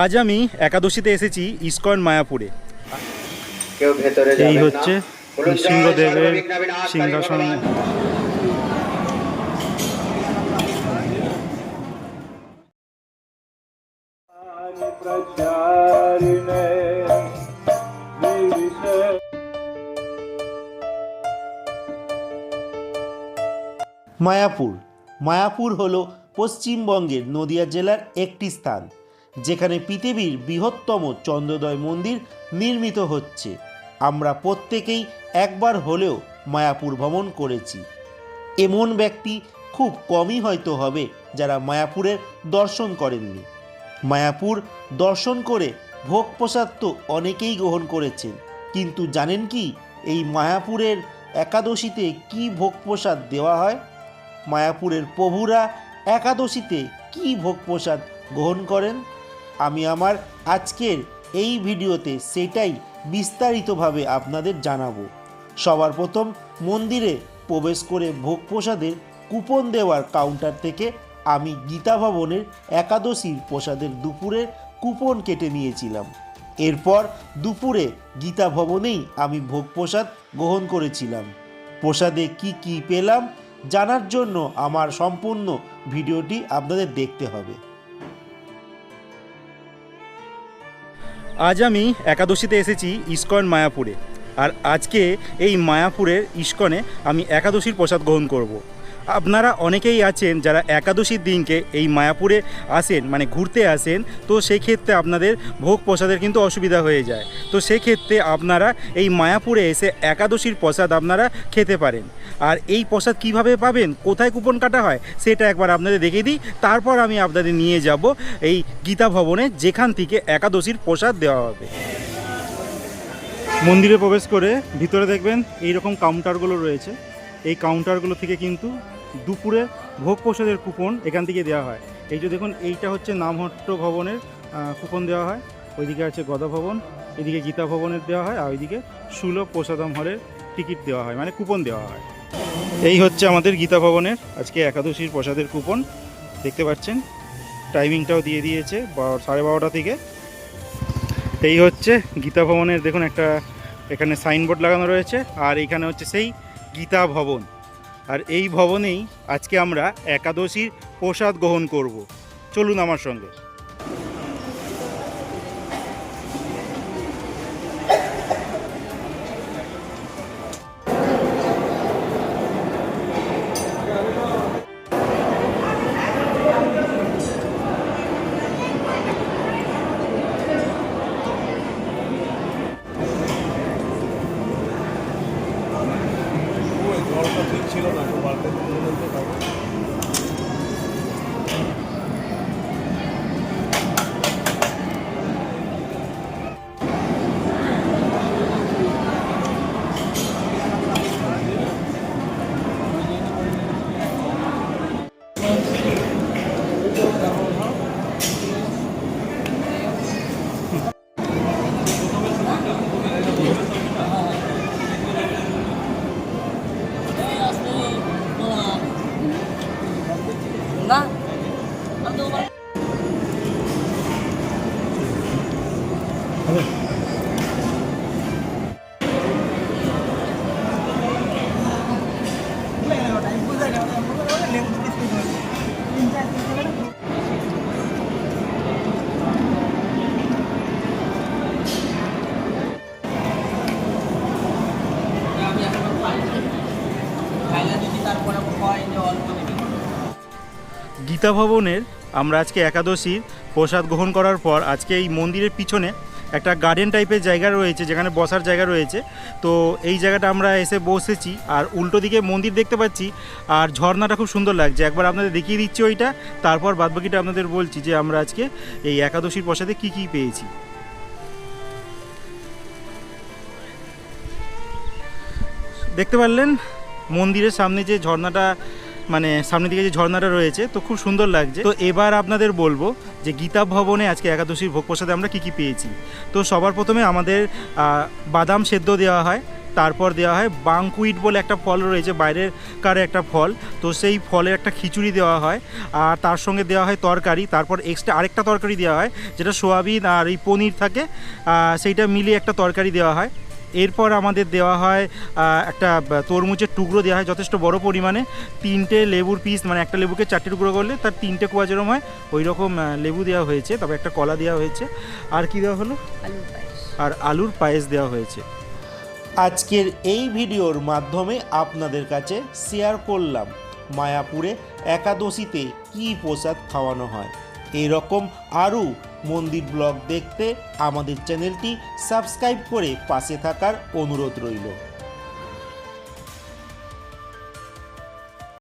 আজ আমি একাদশীতে এসেছি ইসকন মায়াপুরে। এই হচ্ছে নৃসিংহদেবের সিংহাসন। মায়াপুর হলো পশ্চিমবঙ্গের নদিয়া জেলার একটি স্থান, যেখানে পৃথিবীর বৃহত্তম চন্দ্রোদয় মন্দির নির্মিত হচ্ছে। আমরা প্রত্যেকেই একবার হলেও মায়াপুর ভ্রমণ করেছি। এমন ব্যক্তি খুব কমই হয়তো হবে যারা মায়াপুরের দর্শন করেননি। মায়াপুর দর্শন করে ভোগ প্রসাদ তো অনেকেই গ্রহণ করেছেন, কিন্তু জানেন কি এই মায়াপুরের একাদশীতে কি ভোগ প্রসাদ দেওয়া হয়? মায়াপুরের প্রভুরা একাদশীতে কি ভোগ প্রসাদ গ্রহণ করেন? আমি আমার আজকের এই ভিডিওতে সেটাই বিস্তারিতভাবে আপনাদের জানাবো। সবার প্রথম মন্দিরে প্রবেশ করে ভোগ প্রসাদের কুপন দেওয়ার কাউন্টার থেকে আমি গীতা ভবনের একাদশীর প্রসাদের দুপুরের কুপন কেটে নিয়েছিলাম। এরপর দুপুরে গীতা ভবনেই আমি ভোগ প্রসাদ গ্রহণ করেছিলাম। প্রসাদে কি কি পেলাম জানার জন্য আমার সম্পূর্ণ ভিডিওটি আপনাদের দেখতে হবে। আজ আমি একাদশীতে এসেছি ইসকন মায়াপুরে, আর আজকে এই মায়াপুরের ইসকনে আমি একাদশীর প্রসাদ গ্রহণ করব। আপনারা অনেকেই আছেন যারা একাদশীর দিনকে এই মায়াপুরে আসেন, মানে ঘুরতে আসেন, তো সেই ক্ষেত্রে আপনাদের ভোগ প্রসাদের কিন্তু অসুবিধা হয়ে যায়। তো সেই ক্ষেত্রে আপনারা এই মায়াপুরে এসে একাদশীর প্রসাদ আপনারা খেতে পারেন। আর এই প্রসাদ কিভাবে পাবেন, কোথায় কুপন কাটা হয়, সেটা একবার আপনাদের দেখিয়ে দিই। তারপর আমি আপনাদের নিয়ে যাব এই গীতা ভবনে, যেখান থেকে একাদশীর প্রসাদ দেওয়া হবে। মন্দিরে প্রবেশ করে ভিতরে দেখবেন এইরকম কাউন্টারগুলো রয়েছে। এই কাউন্টারগুলো থেকে কিন্তু দুপুরে ভোগ প্রসাদের কুপন এখান থেকে দেওয়া হয়। এই যে দেখুন, এইটা হচ্ছে নামহট্ট ভবনের কুপন দেওয়া হয়, ওইদিকে আছে গদা ভবন, এদিকে গীতা ভবনের দেওয়া হয়, আর ওইদিকে সুলভ প্রসাদম হলের টিকিট দেওয়া হয়, মানে কুপন দেওয়া হয়। এই হচ্ছে আমাদের গীতা ভবনের আজকে একাদশীর প্রসাদের কুপন। দেখতে পাচ্ছেন টাইমিংটাও দিয়ে দিয়েছে 12:30 থেকে। এই হচ্ছে গীতা ভবনের, দেখুন একটা এখানে সাইনবোর্ড লাগানো রয়েছে, আর এইখানে হচ্ছে সেই গীতা ভবন। আর এই ভবনেই আজকে আমরা একাদশীর প্রসাদ গ্রহণ করব। চলুন আমার সঙ্গে। গীতা ভবনের আমরা আজকে একাদশীর প্রসাদ গ্রহণ করার পর আজকে এই মন্দিরের পিছনে একটা গার্ডেন টাইপের জায়গা রয়েছে, যেখানে বসার জায়গা রয়েছে। তো এই জায়গাটা আমরা এসে বসেছি, আর উল্টো দিকে মন্দির দেখতে পাচ্ছি, আর ঝর্ণাটা খুব সুন্দর লাগছে। একবার আপনাদের দেখিয়ে দিচ্ছি ওইটা, তারপর বাদবাকিটা আপনাদের বলছি যে আমরা আজকে এই একাদশীর প্রসাদে কি কি পেয়েছি। দেখতে পারলেন মন্দিরের সামনে যে ঝর্ণাটা, মানে সামনের দিকে যে ঝর্ণাটা রয়েছে, তো খুব সুন্দর লাগছে। তো এবার আপনাদের বলবো যে গীতা ভবনে আজকে একাদশীর ভোগ প্রসাদে আমরা কি কি পেয়েছি। তো সবার প্রথমে আমাদের বাদাম সেদ্ধ দেওয়া হয়, তারপর দেওয়া হয় বাংকুইট বলে একটা ফল রয়েছে, বাইরের কার একটা ফল, তো সেই ফলের একটা খিচুড়ি দেওয়া হয়, আর তার সঙ্গে দেওয়া হয় তরকারি। তারপর এক্সট্রা আরেকটা তরকারি দেওয়া হয়, যেটা সোয়াবিন আর এই পনির থাকে, সেইটা মিলিয়ে একটা তরকারি দেওয়া হয়। এরপর আমাদের দেওয়া হয় একটা তরমুজের টুকরো দেওয়া হয় যথেষ্ট বড় পরিমাণে, 3টে লেবুর পিস, মানে একটা লেবুকে 4টে টুকরো করলে তার 3টে কোয়া যেরকম হয় ওই রকম লেবু দেওয়া হয়েছে, তবে একটা কলা দেওয়া হয়েছে। আর কি দেওয়া হলো? আলুর পায়েস। আর আলুর পায়েস দেওয়া হয়েছে। আজকের এই ভিডিওর মাধ্যমে আপনাদের কাছে শেয়ার করলাম মায়াপুরে একাদশীতে কী প্রসাদ খাওয়ানো হয়। এরকম আরও মন্দির ব্লগ দেখতে আমাদের চ্যানেলটি সাবস্ক্রাইব করে পাশে থাকার অনুরোধ রইল।